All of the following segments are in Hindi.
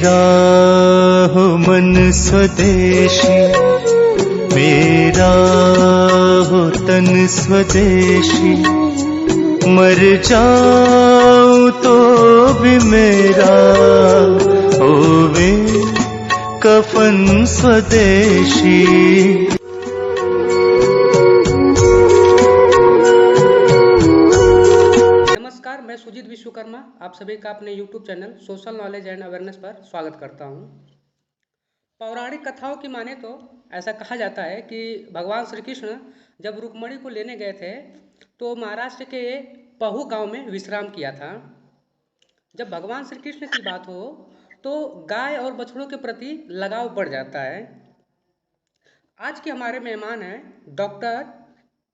मेरा हो मन स्वदेशी, मेरा हो तन स्वदेशी, मर जाऊं तो भी मेरा होवे कफन स्वदेशी। नमस्कार, मैं सुजीत विश्वकर्मा आप सभी का अपने YouTube channel social knowledge and awareness पर स्वागत करता हूं। पौराणिक कथाओं की माने तो ऐसा कहा जाता है कि भगवान श्री कृष्ण जब रुक्मणी को लेने गए थे तो महाराष्ट्र के पहू गांव में विश्राम किया था। जब भगवान श्री कृष्ण की बात हो तो गाय और बछड़ों के प्रति लगाव बढ़ जाता है। आज के हमारे मेहमान हैं डॉक्टर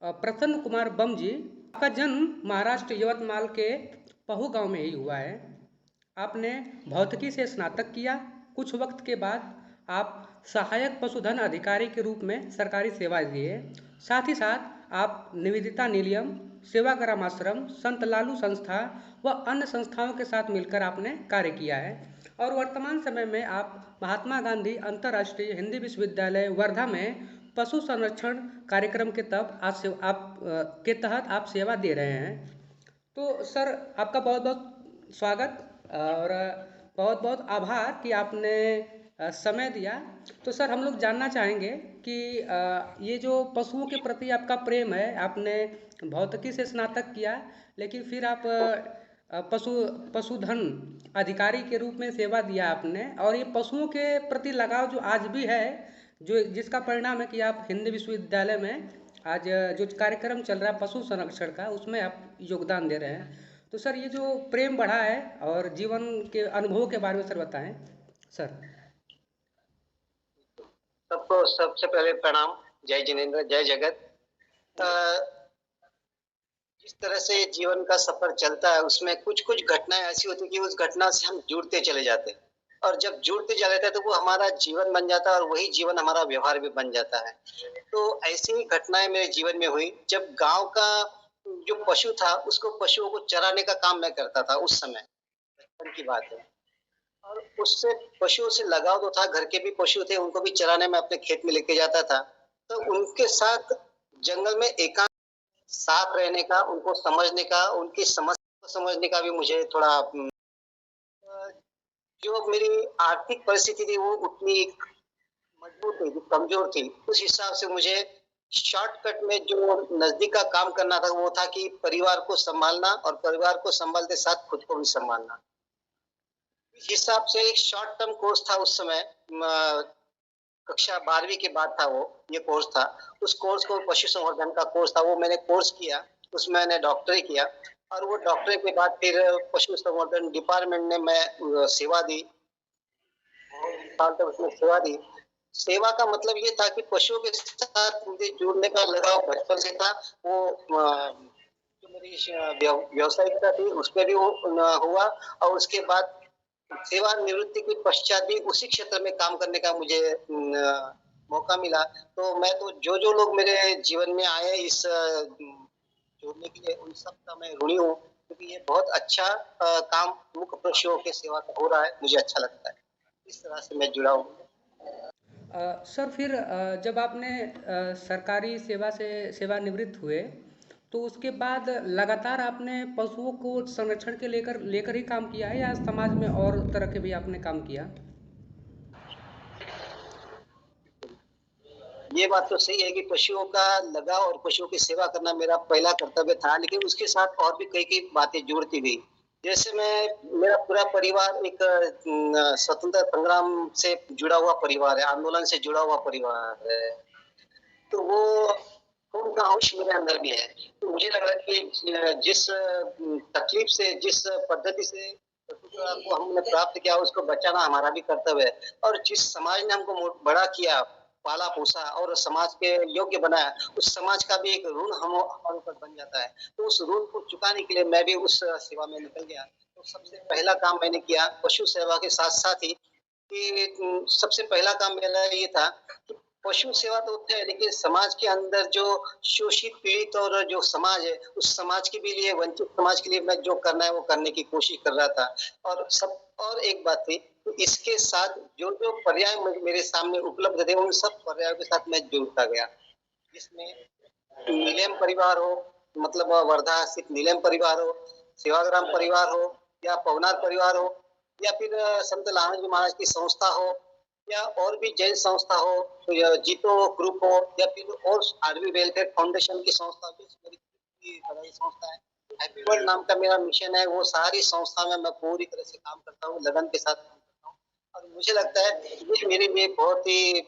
प्रसन्न कुमार बम जी। आपका जन्म महाराष्ट्र यवतमाल के पहू गांव में ही हुआ है। आपने भौतिकी से स्नातक किया। कुछ वक्त के बाद आप सहायक पशुधन अधिकारी के रूप में सरकारी सेवा दिए। साथ ही साथ आप निवेदिता निलयम, सेवाग्राम आश्रम, संत लालू संस्था व अन्य संस्थाओं के साथ मिलकर आपने कार्य किया है और वर्तमान समय में आप महात्मा गांधी अंतर्राष्ट्रीय हिंदी विश्वविद्यालय वर्धा में पशु संरक्षण कार्यक्रम के तहत आप सेवा दे रहे हैं। तो सर आपका बहुत बहुत स्वागत और बहुत बहुत आभार कि आपने समय दिया। तो सर हम लोग जानना चाहेंगे कि ये जो पशुओं के प्रति आपका प्रेम है, आपने भौतिकी से स्नातक किया लेकिन फिर आप पशुधन अधिकारी के रूप में सेवा दिया आपने और ये पशुओं के प्रति लगाव जो आज भी है, जो जिसका परिणाम है कि आप हिंदी विश्वविद्यालय में आज जो कार्यक्रम चल रहा है पशु संरक्षण का उसमें आप योगदान दे रहे हैं। तो सर ये जो प्रेम बढ़ा है और जीवन के अनुभव के बारे में सर बताएं सर। सबको सबसे पहले प्रणाम, जय जिनेन्द्र, जय जगत। जिस तरह से जीवन का सफर चलता है उसमें कुछ कुछ घटनाएं ऐसी होती है कि उस घटना से हम जुड़ते चले जाते हैं और जब जुड़ते चले जाते हैं तो वो हमारा जीवन बन जाता है और वही जीवन हमारा व्यवहार भी बन जाता है। तो ऐसी ही घटनाएं मेरे जीवन में हुई जब गांव का जो पशु था उसको पशुओं को चराने का काम मैं करता था। उस समय बचपन की बात है और उससे पशुओं से लगाव तो था। घर के भी पशु थे, उनको भी चराने में अपने खेत में लेके जाता था। तो उनके साथ जंगल में एकांत साथ रहने का, उनको समझने का, उनकी समस्या को समझने का भी मुझे थोड़ा जो मेरी आर्थिक परिस्थिति थी वो उतनी मजबूत थी, कमजोर थी। उस हिसाब से मुझे शॉर्टकट में जो नजदीक का काम करना था वो था कि परिवार को संभालना और परिवार को संभालते साथ खुद को भी संभालना। इस हिसाब से एक शॉर्ट टर्म कोर्स था उस समय, कक्षा 12वीं के बाद था वो, ये कोर्स था। उस कोर्स को पशु संवर्धन का कोर्स था, वो मैंने कोर्स किया, उसमें मैंने डॉक्टरी किया और वो डॉक्टरी के बाद फिर पशु संवर्धन डिपार्टमेंट में मैं सेवा दी। साल तक उसमें सेवा दी। सेवा का मतलब ये था कि पशुओं के साथ मुझे जुड़ने का लगाव बचपन से था। वो जो मेरी व्यावसायिकता थी उसमें भी वो हुआ और उसके बाद सेवा निवृत्ति के पश्चात भी उसी क्षेत्र में काम करने का मुझे मौका मिला। तो मैं तो जो लोग मेरे जीवन में आए इस जोड़ने के लिए, उन सब का मैं ऋणी हूँ क्योंकि ये बहुत अच्छा काम मुख्य पशुओं के सेवा का हो रहा है। मुझे अच्छा लगता है, इस तरह से मैं जुड़ा हूँ। सर फिर जब आपने सरकारी सेवा से सेवानिवृत्त हुए तो उसके बाद लगातार आपने पशुओं को संरक्षण के लेकर ही काम किया है या समाज में और तरह के भी आपने काम किया? ये बात तो सही है कि पशुओं का लगाव और पशुओं की सेवा करना मेरा पहला कर्तव्य था, लेकिन उसके साथ और भी कई कई बातें जुड़ती गई। जैसे मेरा पूरा परिवार एक स्वतंत्रता संग्राम से जुड़ा हुआ परिवार है, आंदोलन से जुड़ा हुआ परिवार है। तो वो उनका अंश मेरे अंदर भी है। तो मुझे लगा कि जिस तकलीफ से, जिस पद्धति से को हमने प्राप्त किया उसको बचाना हमारा भी कर्तव्य है और जिस समाज ने हमको बड़ा किया, पाला पोसा और समाज के योग्य बनाया, उस समाज का भी एक ऋण हमारे ऊपर बन जाता है। तो उस ऋण को चुकाने के लिए मैं भी उस सेवा में निकल गया। तो सबसे पहला काम मैंने किया पशु सेवा के साथ साथ ही कि सबसे पहला काम मेरा ये था कि पशु सेवा तो है, लेकिन समाज के अंदर जो शोषित पीड़ित और जो समाज है उस समाज के भी लिए, वंचित समाज के लिए मैं जो करना है वो करने की कोशिश कर रहा था। और एक बात थी तो इसके साथ जो जो पर्याय मेरे सामने उपलब्ध थे उन सब पर्यायों के साथ मैं जुड़ता गया, जिसमें नीलेम परिवार हो, मतलब वर्धा स्थित नीलेम परिवार हो, सेवाग्राम परिवार हो, या पवनार परिवार हो, या फिर संत लहानजी महाराज की संस्था हो, या और भी जैन संस्था हो, तो या जीतो ग्रुप हो, या फिर और आर्मी वेलफेयर फाउंडेशन की संस्था, जो मेरी बड़ी संस्था है, हैप्पी वर्ल्ड नाम का मेरा मिशन है, वो सारी संस्था में मैं पूरी तरह से काम करता हूँ, लगन के साथ काम करता हूँ। और मुझे लगता है ये मेरे लिए बहुत ही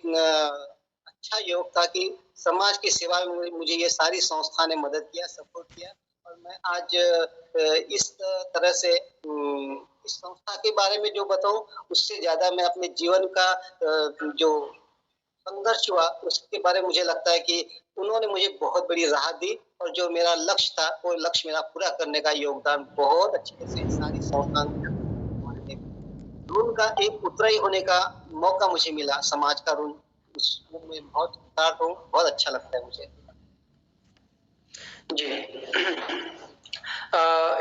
अच्छा योग था कि समाज की सेवा में मुझे ये सारी संस्था ने मदद किया, सपोर्ट किया, और मैं आज इस तरह से इस संस्था के बारे में जो बताऊं, उससे ज्यादा मैं अपने जीवन का जो संघर्ष हुआ उसके बारे में मुझे लगता है कि उन्होंने मुझे बहुत बड़ी राहत दी, और जो मेरा लक्ष्य था वो लक्ष्य मेरा पूरा करने का योगदान बहुत अच्छी तरह से सारी संस्था ने, ऋण का एक उत्तराई होने का मौका मुझे मिला, समाज का ऋण, उसमें मैं बहुत कृतार्थ हूँ, बहुत अच्छा लगता है मुझे। जी।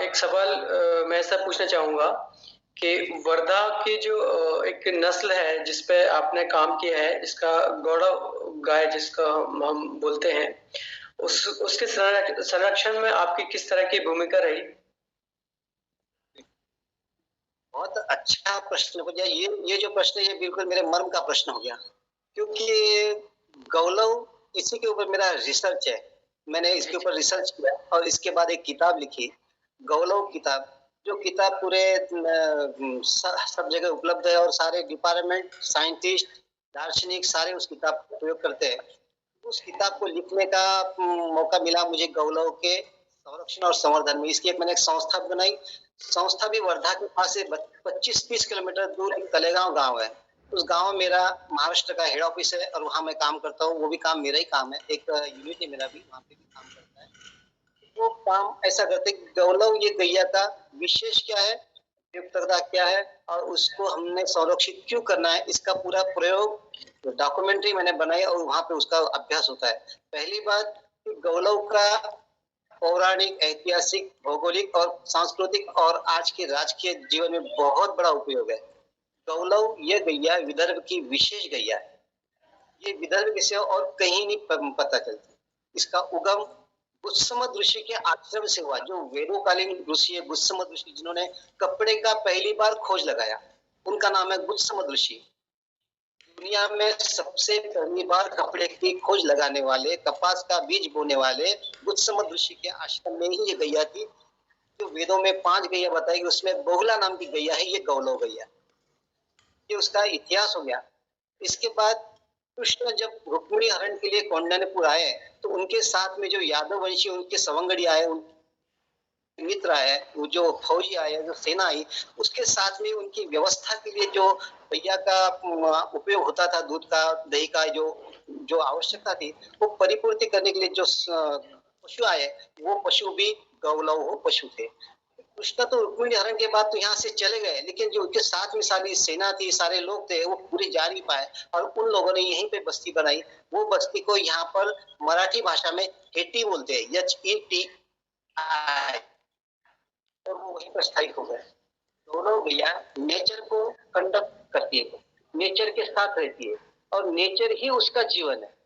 एक सवाल मैं ऐसा पूछना चाहूंगा कि वर्धा की जो एक नस्ल है जिस पे आपने काम किया है, जिसका गौड़व गाय जिसका हम बोलते हैं, उसके संरक्षण में आपकी किस तरह की भूमिका रही? बहुत अच्छा प्रश्न हो गया ये जो प्रश्न है ये बिल्कुल मेरे मर्म का प्रश्न हो गया, क्योंकि गौलव इसी के ऊपर मेरा रिसर्च है, मैंने इसके ऊपर रिसर्च किया और इसके बाद एक किताब लिखी, गौलव किताब, जो किताब पूरे सब जगह उपलब्ध है, और सारे डिपार्टमेंट, साइंटिस्ट, दार्शनिक सारे उस किताब का प्रयोग करते हैं। उस किताब को लिखने का मौका मिला मुझे गौलव के संरक्षण और संवर्धन में। इसकी मैंने एक संस्था बनाई, संस्था भी वर्धा के पास से 25-30 किलोमीटर दूर एक तलेगांव गांव है, उस गांव में मेरा महाराष्ट्र का हेड ऑफिस है, और वहां मैं काम करता हूँ, वो भी काम मेरा ही काम है, एक यूनिट है मेरा भी, वहां पे भी काम करता है। वो काम ऐसा करते गौलव ये गैया का विशेष क्या है, उपयुक्तता क्या है, और उसको हमने संरक्षित क्यों करना है, इसका पूरा प्रयोग डॉक्यूमेंट्री मैंने बनाई, और वहां पे उसका अभ्यास होता है। पहली बात, गौलव का पौराणिक, ऐतिहासिक, भौगोलिक और सांस्कृतिक और आज के राजकीय जीवन में बहुत बड़ा उपयोग है। गौलव ये गैया विदर्भ की विशेष गैया है, ये विदर्भ के सिवा और कहीं नहीं पता चलती। इसका उगम गुत्समद ऋषि के आश्रम से हुआ, जो वेदोकालीन ऋषि है गुत्समद ऋषि, जिन्होंने कपड़े का पहली बार खोज लगाया, उनका नाम है गुत्समद ऋषि। दुनिया में सबसे पहली बार कपड़े की खोज लगाने वाले, कपास का बीज बोने वाले गुत्समद ऋषि के आश्रम में ही ये गैया थी, जो वेदों में 5 गैया बताई गई, उसमें बहुला नाम की गैया है, ये गौलव गैया, ये उसका इतिहास हो गया। इसके बाद कृष्ण जब रुक्मिणी हरण के लिए कौंडन्यपुर आए, तो उनके साथ में जो यादव वंशी उनके सवंगड़ी आए, मित्र आए, वो जो फौजी आए, जो सेना आई, उसके साथ में उनकी व्यवस्था के लिए जो भैया का उपयोग होता था, दूध का, दही का, जो आवश्यकता थी, वो परिपूर्ति करने के लिए जो पशु आए, वो पशु भी गौलव हो पशु थे। कृष्ण तो रुक्मिणी हरण के बाद तो यहाँ से चले गए, लेकिन जो उनके साथ में सारी सेना थी, सारे लोग थे, वो पूरी जा नहीं पाए, और उन लोगों ने यहीं पे बस्ती बनाई। वो बस्ती को यहाँ पर मराठी भाषा में हेटी बोलते हैं, HETI, और वो वहीं पर स्थायी हो गए। दोनों भैया नेचर को कंडक्ट करती है, नेचर के साथ रहती है, और नेचर ही उसका जीवन है।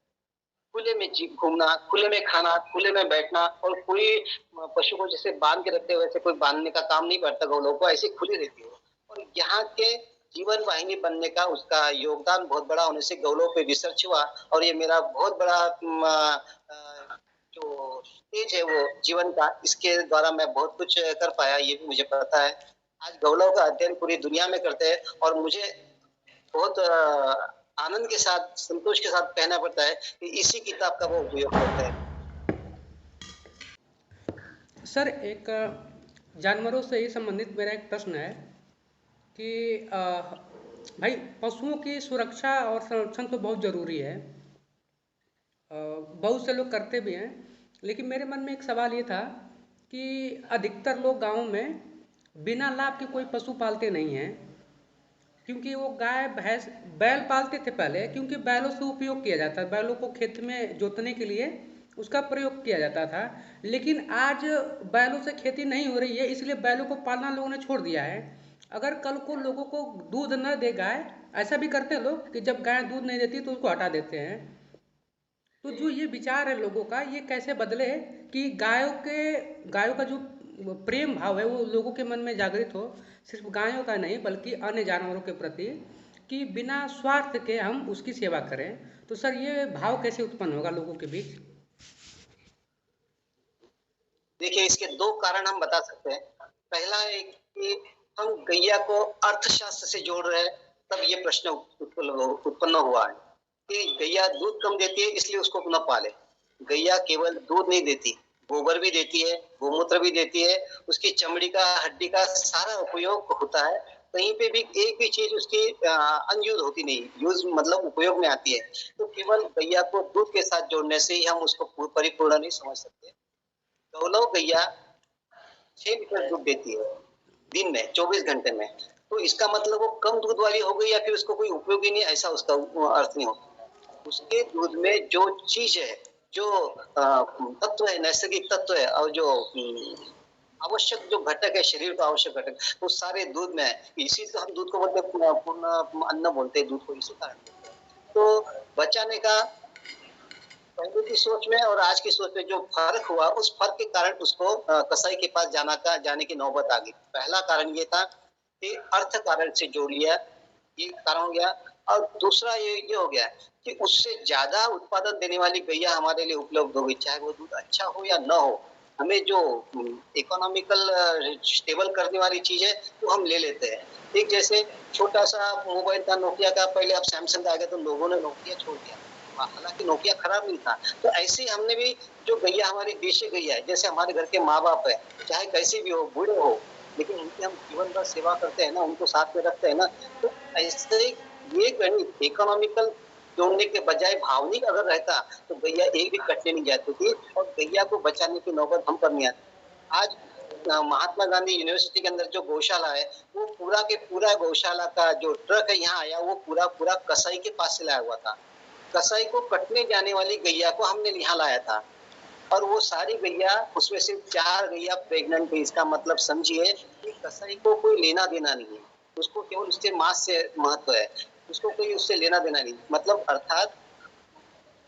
खुले में घूमना, खुले में खाना, खुले में बैठना, और कोई पशु को जैसे बांध के रखते हैं वैसे कोई बांधने का काम नहीं करता गौलव को, ऐसे खुली रहती है। और यहाँ के जीवन वाहिनी बनने का उसका योगदान बहुत बड़ा होने से गौलव पे रिसर्च हुआ, और ये मेरा बहुत बड़ा जो स्टेज है वो जीवन का, इसके द्वारा मैं बहुत कुछ कर पाया, ये भी मुझे पता है। आज गौलव का अध्ययन पूरी दुनिया में करते हैं, और मुझे बहुत आनंद के साथ, संतोष के साथ कहना पड़ता है कि इसी किताब का वो उपयोग करते हैं। सर, एक जानवरों से ही संबंधित मेरा एक प्रश्न है कि भाई, पशुओं की सुरक्षा और संरक्षण तो बहुत ज़रूरी है, बहुत से लोग करते भी हैं, लेकिन मेरे मन में एक सवाल ये था कि अधिकतर लोग गाँव में बिना लाभ के कोई पशु पालते नहीं हैं, क्योंकि वो गाय, भैंस, बैल पालते थे पहले, क्योंकि बैलों से उपयोग किया जाता है, बैलों को खेत में जोतने के लिए उसका प्रयोग किया जाता था। लेकिन आज बैलों से खेती नहीं हो रही है, इसलिए बैलों को पालना लोगों ने छोड़ दिया है। अगर कल को लोगों को दूध न दे गाय, ऐसा भी करते हैं लोग कि जब गाय दूध नहीं देती तो उसको हटा देते हैं। तो जो ये विचार है लोगों का, ये कैसे बदले कि गायों का जो प्रेम भाव है वो लोगों के मन में जागृत हो, सिर्फ गायों का नहीं बल्कि अन्य जानवरों के प्रति, कि बिना स्वार्थ के हम उसकी सेवा करें। तो सर ये भाव कैसे उत्पन्न होगा लोगों के बीच? देखिए, इसके दो कारण हम बता सकते हैं। पहला है कि हम गैया को अर्थशास्त्र से जोड़ रहे हैं, तब ये प्रश्न उत्पन्न हुआ है कि गैया दूध कम देती है इसलिए उसको न पाले। गैया केवल दूध नहीं देती, गोबर भी देती है, गोमूत्र भी देती है, उसकी चमड़ी का, हड्डी का सारा उपयोग होता है। कहीं पे भी एक भी चीज उसकी अनयूज होती नहीं, यूज मतलब उपयोग में आती है। तो केवल गैया को दूध के साथ जोड़ने से ही हम उसको परिपूर्ण नहीं समझ सकते। गौलव गैया 6 लीटर दूध देती है दिन में 24 घंटे में। तो इसका मतलब वो कम दूध वाली हो गई या फिर उसको कोई उपयोग ही नहीं, ऐसा उसका अर्थ नहीं होता। उसके दूध में जो चीज है, जो तत्व है, नैसर्गिक तत्व है और जो आवश्यक जो घटक है, शरीर का आवश्यक घटक, वो सारे दूध में है। इसी से हम दूध को बोलते पूर्ण अन्न बोलते हैं, दूध को इसी कारण। तो बचाने का पहले की सोच में और आज की सोच में जो फर्क हुआ, उस फर्क के कारण उसको कसाई के पास जाने की नौबत आ गई। पहला कारण ये था कि अर्थ कारण से जोड़ लिया, ये कारण हो गया। और दूसरा ये हो गया कि उससे ज्यादा उत्पादन देने वाली गैया हमारे लिए उपलब्ध हो गई, चाहे वो दूध अच्छा हो या न हो। हमें जो इकोनॉमिकल स्टेबल करने वाली चीज है वो हम ले लेते हैं। एक जैसे छोटा सा मोबाइल था नोकिया का, पहले अब सैमसंग आ गया तो लोगों ने नोकिया छोड़ दिया, हालांकि नोकिया खराब नहीं था। तो ऐसे ही हमने भी जो गैया हमारी देशी गैया है, जैसे हमारे घर के माँ बाप है, चाहे कैसे भी हो, बूढ़े हो, लेकिन उनकी हम जीवन भर सेवा करते हैं ना, उनको साथ में रखते हैं ना। तो ऐसे ये गणित इकोनॉमिकल जोड़ने के बजाय भावनिक अगर रहता तो गैया एक भी कटने नहीं जाती थी और गैया को बचाने की नौबत हम पर नहीं आती। आज महात्मा गांधी यूनिवर्सिटी के अंदर जो गौशाला है, वो पूरा के पूरा गौशाला का जो ट्रक है यहाँ आया, वो पूरा पूरा कसाई के पास से लाया हुआ था। कसाई को कटने जाने वाली गैया को हमने यहाँ लाया था और वो सारी गैया, उसमें से 4 गैया प्रेग्नेंट थी। इसका मतलब समझिए कि कसाई को कोई लेना देना नहीं है, उसको केवल उसके मांस से महत्व है, उसको कोई उससे लेना देना नहीं। मतलब अर्थात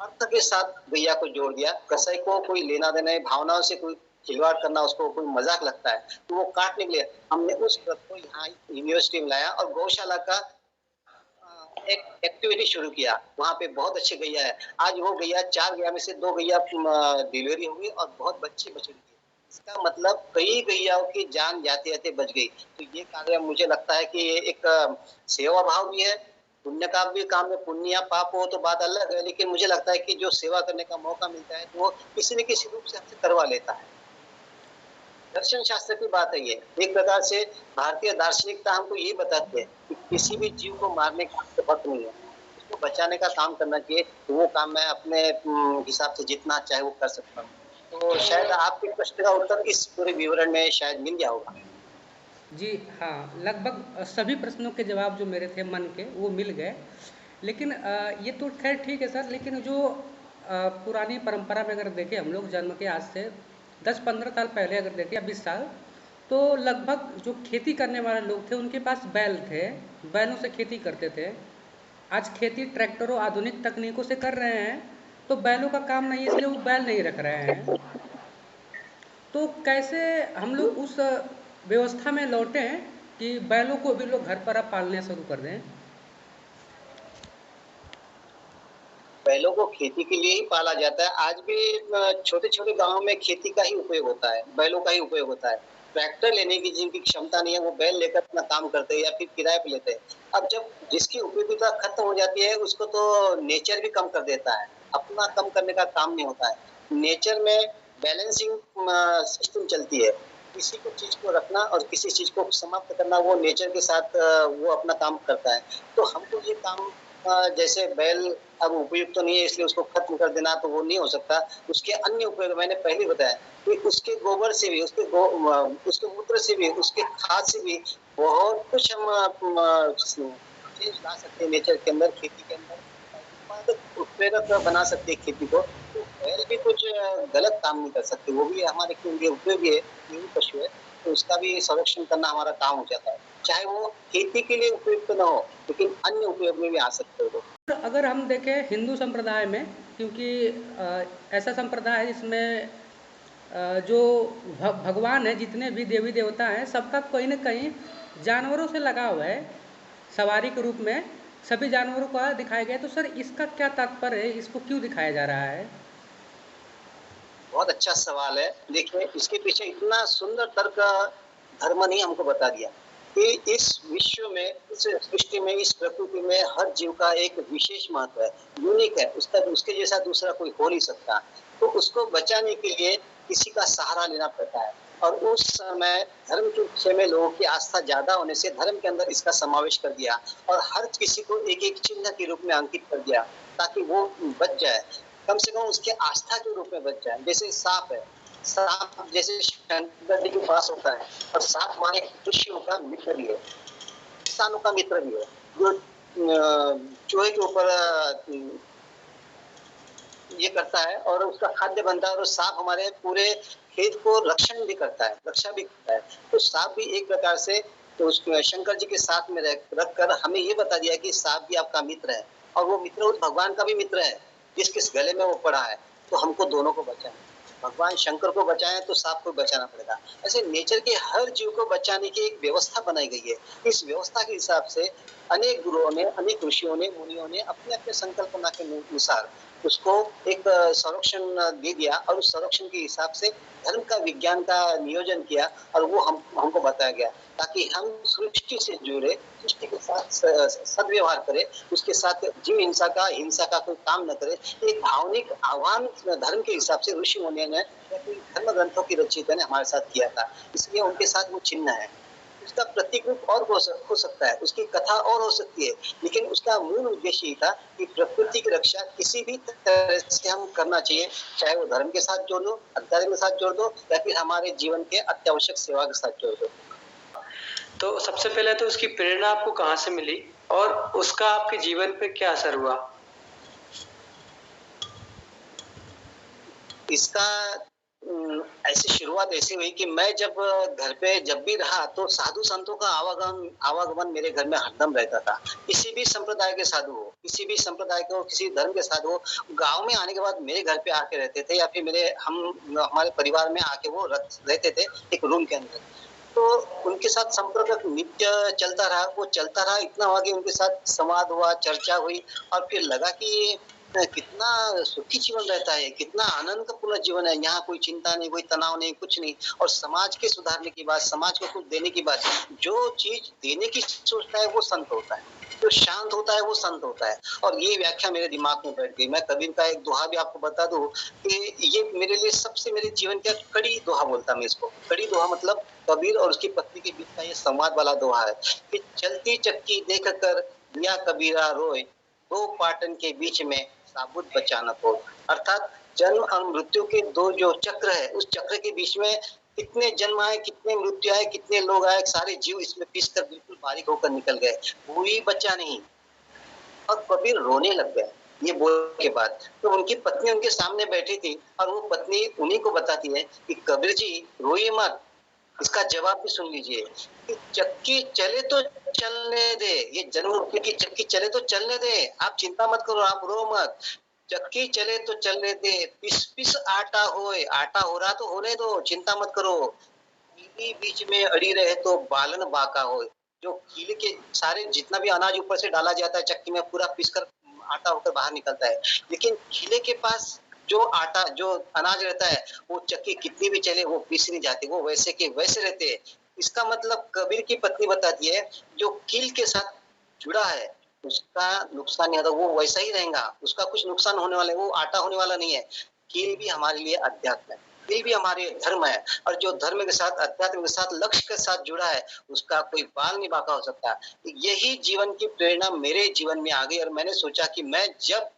अर्थ के साथ गैया को जोड़ दिया। कसाई को कोई लेना देना है, भावनाओं से कोई खिलवाड़ करना उसको कोई मजाक लगता है, तो वो काटने के लिए हमने उस ट्रक को यहाँ यूनिवर्सिटी में लाया और गौशाला का एक एक्टिविटी शुरू किया। वहाँ पे बहुत अच्छी गैया है। आज वो गैया 4 गैया में से 2 गैया डिलीवरी हुई और बहुत बच्चे बच गए। इसका मतलब कई गैयाओं की जान जाते जाते बच गई। तो ये कार्य मुझे लगता है कि ये एक सेवा भाव भी है। पुण्य का भी काम में, पुण्य या पाप हो तो बात अलग है, लेकिन मुझे लगता है कि जो सेवा करने का मौका मिलता है तो वो किसी न किसी रूप से हमसे करवा लेता है। दर्शन शास्त्र की बात है ये। एक प्रकार से भारतीय दार्शनिकता हमको ये बताती है कि किसी भी जीव को मारने का हक नहीं है, उसको बचाने का काम करना चाहिए। तो वो काम मैं अपने हिसाब से जितना चाहे वो कर सकता हूँ। तो शायद आपके प्रश्न का उत्तर इस पूरे विवरण में शायद मिल गया होगा। जी हाँ, लगभग सभी प्रश्नों के जवाब जो मेरे थे मन के वो मिल गए। लेकिन ये तो खैर ठीक है सर, लेकिन जो पुरानी परंपरा में अगर देखें हम लोग, जन्म के आज से 10-15 साल पहले अगर देखें या 20 साल, तो लगभग जो खेती करने वाले लोग थे उनके पास बैल थे, बैलों से खेती करते थे। आज खेती ट्रैक्टरों आधुनिक तकनीकों से कर रहे हैं, तो बैलों का काम नहीं, इसलिए वो बैल नहीं रख रहे हैं। तो कैसे हम लोग उस व्यवस्था में लौटें कि बैलों को भी लोग घर पर अब पालने शुरू कर दें? बैलों को खेती के लिए ही पाला जाता है। आज भी छोटे छोटे गांवों में खेती का ही उपयोग होता है, बैलों का ही उपयोग होता है। ट्रैक्टर लेने की जिनकी क्षमता नहीं है वो बैल लेकर अपना काम करते हैं या फिर किराए पे लेते हैं। अब जब जिसकी उपयोगिता खत्म हो जाती है उसको तो नेचर भी कम कर देता है, अपना कम करने का काम नहीं होता है। नेचर में बैलेंसिंग सिस्टम चलती है, किसी को चीज को रखना और किसी चीज को समाप्त करना, वो नेचर के साथ वो अपना काम करता है। तो हमको ये काम जैसे बैल अब उपयुक्त तो नहीं है इसलिए उसको खत्म कर देना तो वो नहीं हो सकता। उसके अन्य उपयोग मैंने पहले बताया कि उसके गोबर से भी, उसके मूत्र से भी, उसके खाद से भी बहुत कुछ हम चेंज ला सकते हैं नेचर के अंदर, खेती के अंदर उत्पादक उत्प्रेरक बना सकते हैं खेती को। तो बैल भी कुछ गलत काम नहीं कर सकते, वो भी हमारे लिए उपयोगी है, ये भी पशु है। तो उसका भी संरक्षण करना हमारा काम हो जाता है। चाहे वो खेती के लिए उपयुक्त न हो, लेकिन अन्य उपयोग में भी आ सकते हो। अगर हम देखें हिंदू संप्रदाय में, क्योंकि ऐसा संप्रदाय है जिसमें जो भगवान है, जितने भी देवी देवता हैं, सबका कहीं न कहीं जानवरों से लगाव है। सवारी के रूप में सभी जानवरों का दिखाया गया है। तो सर इसका क्या तात्पर्य है? इसको क्यों दिखाया जा रहा है? बहुत अच्छा सवाल है। देखिए, इसके पीछे इतना सुंदर तर्क धर्म ने हमको बता दिया कि इस विश्व में, इस सृष्टि में, इस प्रकृति में हर जीव का एक विशेष महत्व है, यूनिक है। उसके जैसा दूसरा कोई हो नहीं सकता। तो उसको बचाने के लिए किसी का सहारा लेना पड़ता है। और उस समय धर्म के विषय में लोगों की आस्था ज्यादा होने से धर्म के अंदर इसका समावेश कर दिया और हर किसी को एक एक चिन्ह के रूप में अंकित कर दिया, ताकि वो बच जाए, कम से कम उसके आस्था के रूप में बच जाए। जैसे सांप है, सांप जैसे शंकर जी के पास होता है, और सांप हमारे ऋषियों का मित्र भी है, किसानों का मित्र भी है, जो चूहे के ऊपर ये करता है और उसका खाद्य बनता है, और सांप हमारे पूरे खेत को रक्षण भी करता है, रक्षा भी करता है। तो सांप भी एक प्रकार से तो उस शंकर जी के साथ में रख कर हमें ये बता दिया कि सांप भी आपका मित्र है, और वो मित्र उस भगवान का भी मित्र है जिसके गले में वो पड़ा है। तो हमको दोनों को बचाना, भगवान शंकर को बचाएं तो सांप को बचाना पड़ेगा। ऐसे नेचर के हर जीव को बचाने की एक व्यवस्था बनाई गई है। इस व्यवस्था के हिसाब से अनेक गुरुओं ने, अनेक ऋषियों ने, मुनियों ने अपने अपने संकल्पना के अनुसार उसको एक संरक्षण दे दिया, और उस संरक्षण के हिसाब से धर्म का, विज्ञान का नियोजन किया, और वो हमको बताया गया, ताकि हम सृष्टि से जुड़े, सृष्टि के साथ सदव्यवहार करें, उसके साथ जीव हिंसा का कोई काम न करे। एक भावनिक आह्वान धर्म के हिसाब से ऋषि मुनियों ने, धर्म ग्रंथों की रचयिता ने हमारे साथ किया था, इसलिए उनके साथ वो चिन्ह है। उसका प्रतीक रूप और हो सकता है, उसकी कथा और हो सकती है, लेकिन उसका मूल उद्देश्य ये था कि प्रकृति की रक्षा किसी भी तरह से हम करना चाहिए, चाहे वो धर्म के साथ जोड़ दो, अध्यात्म के साथ जोड़ दो, या फिर हमारे जीवन के अत्यावश्यक सेवा के साथ जोड़ दो। तो सबसे पहले तो उसकी प्रेरणा आपको कहाँ से मिली और उसका आपके जीवन पे क्या असर हुआ? इसका ऐसी शुरुआत ऐसी हुई कि मैं जब घर पे जब भी रहा तो साधु संतों का आवागमन मेरे घर में हरदम रहता था। किसी भी संप्रदाय के साधु हो, किसी भी संप्रदाय के हो, किसी धर्म के साधु हो, गांव में आने के बाद मेरे घर पे आके रहते थे, या फिर हमारे परिवार में आके वो रहते थे एक रूम के अंदर। तो उनके साथ संपर्क नित्य चलता रहा, वो चलता रहा, इतना हुआ कि उनके साथ संवाद हुआ, चर्चा हुई, और फिर लगा कि कितना सुखी जीवन रहता है, कितना आनंद पूर्ण जीवन है, यहाँ कोई चिंता नहीं, कोई तनाव नहीं, कुछ नहीं। और समाज के सुधारने की बात, समाज को कुछ देने की बात, जो चीज देने की सोचता है वो संत होता है, जो शांत होता है वो संत होता है। और ये व्याख्या मेरे दिमाग में बैठ गई। मैं कबीर का एक दोहा भी आपको बता दूं कि ये मेरे लिए सबसे, मेरे जीवन का कड़ी दोहा बोलता मैं इसको। कड़ी दोहा मतलब कबीर और उसकी पत्नी के बीच का ये संवाद वाला दोहा है कि चलती चक्की देख कर दिया कबीरा रोए, दो पाटन के बीच में साबुत बचाना को। अर्थात जन्म और मृत्यु के दो जो चक्र है, उस चक्र के बीच में कितने जन्म आए, कितने मृत्यु आए, कितने लोग आए, सारे जीव इसमें पिस कर बिल्कुल बारीक होकर निकल गए, कोई बचा नहीं। और कबीर रोने लग गए ये बोल के बाद। तो उनकी पत्नी उनके सामने बैठी थी, और वो पत्नी उन्हीं को बताती है कि कबीर जी रोइए मत, इसका जवाब भी सुन लीजिए कि चक्की चले तो चलने दे, ये जन्म मृत्यु की चक्की चले तो चलने दे, आप चिंता मत करो, आप रो मत। चक्की चले तो चलने दे, पिस पिस आटा होए, आटा हो रहा तो होने दो, चिंता मत करो। कीली बीच में अड़ी रहे तो बालन बाका होए, जो कीले के सारे जितना भी अनाज ऊपर से डाला जाता है चक्की में, पूरा पीस कर आटा होकर बाहर निकलता है, लेकिन कीले के पास जो आटा, जो अनाज रहता है, वो चक्की कितनी भी चले वो पीस नहीं जाती, वो वैसे के वैसे रहते हैं। इसका मतलब कबीर की पत्नी बताती है, जो कील के साथ जुड़ा है उसका नुकसान नहीं होता, वो वैसा ही रहेगा, उसका कुछ नुकसान होने वाला है, वो आटा होने वाला नहीं है। कील भी हमारे लिए अध्यात्म है, कील भी हमारे धर्म है, और जो धर्म के साथ, अध्यात्म के साथ, लक्ष्य के साथ जुड़ा है, उसका कोई बाल नहीं बांका हो सकता। यही जीवन की प्रेरणा मेरे जीवन में आ गई, और मैंने सोचा कि मैं जब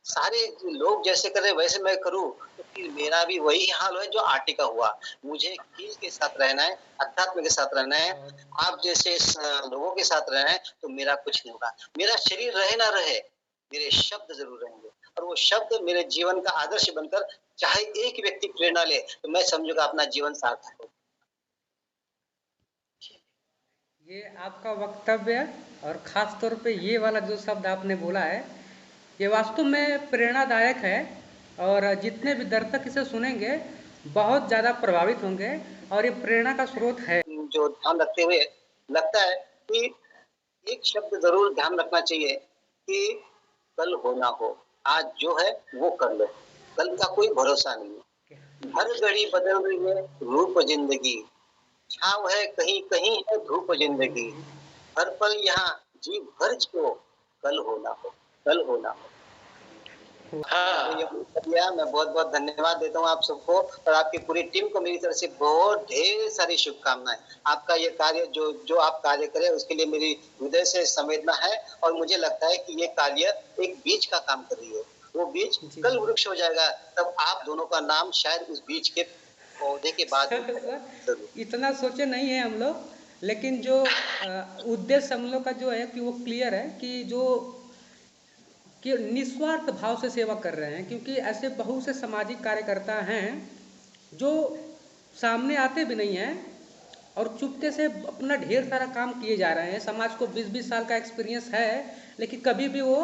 सारे लोग जैसे कर रहे वैसे मैं करूं, तो फिर मेरा भी वही हाल है जो आटे का हुआ। मुझे कील के साथ रहना है, अध्यात्म के साथ रहना है, आप जैसे लोगों के साथ रहना है, तो मेरा कुछ नहीं होगा। मेरा शरीर रहे ना रहे, मेरे शब्द जरूर रहेंगे, और वो शब्द मेरे जीवन का आदर्श बनकर चाहे एक व्यक्ति प्रेरणा ले, तो मैं समझूंगा अपना जीवन सार्थक हो। ये आपका वक्तव्य और ख़ास तौर पे ये वाला जो शब्द आपने बोला है, ये वास्तव में प्रेरणादायक है और जितने भी दर्शक इसे सुनेंगे बहुत ज़्यादा प्रभावित होंगे और ये प्रेरणा का स्रोत है। जो ध्यान रखते हुए लगता है कि एक शब्द जरूर ध्यान रखना चाहिए कि कल हो ना हो, आज जो है वो कर लो, कल का कोई भरोसा नहीं है। हर घड़ी बदल रही है रूप जिंदगी, छाव है कहीं कहीं है धूप जिंदगी, हर पल यहाँ जी भर जियो, कल हो ना हो, कल हो ना हो। हाँ, तो ये शुक्रिया, मैं बहुत बहुत धन्यवाद देता हूँ आप सबको और आपकी पूरी टीम को मेरी तरफ से बहुत ढेर सारी शुभकामनाएं। आपका ये कार्य जो जो आप कार्य करें उसके लिए मेरी हृदय से संवेदना है और मुझे लगता है कि ये कार्य एक बीज का काम कर रही है। वो बीज जी। कल वृक्ष हो जाएगा, तब आप दोनों का नाम शायद उस बीज के पौधे के बाद में सर, जरूर। इतना सोचे नहीं है हम लोग, लेकिन जो उद्देश्य हम लोग का जो है कि वो क्लियर है कि जो कि निस्वार्थ भाव से सेवा कर रहे हैं, क्योंकि ऐसे बहुत से सामाजिक कार्यकर्ता हैं जो सामने आते भी नहीं हैं और चुपके से अपना ढेर सारा काम किए जा रहे हैं। समाज को 20-20 साल का एक्सपीरियंस है, लेकिन कभी भी वो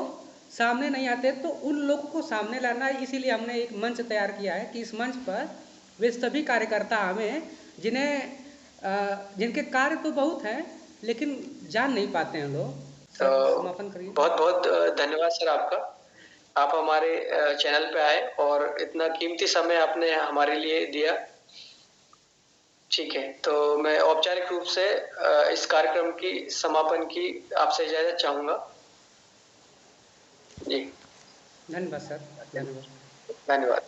सामने नहीं आते। तो उन लोगों को सामने लाना है, इसीलिए हमने एक मंच तैयार किया है कि इस मंच पर वे सभी कार्यकर्ता आवें जिनके कार्य तो बहुत हैं लेकिन जान नहीं पाते हैं लोग। तो समापन करिए। बहुत बहुत धन्यवाद सर आपका। आप हमारे चैनल पे आए और इतना कीमती समय आपने हमारे लिए दिया। ठीक है, तो मैं औपचारिक रूप से इस कार्यक्रम की समापन की आपसे इजाजत चाहूंगा। जी धन्यवाद सर, धन्यवाद। धन्यवाद।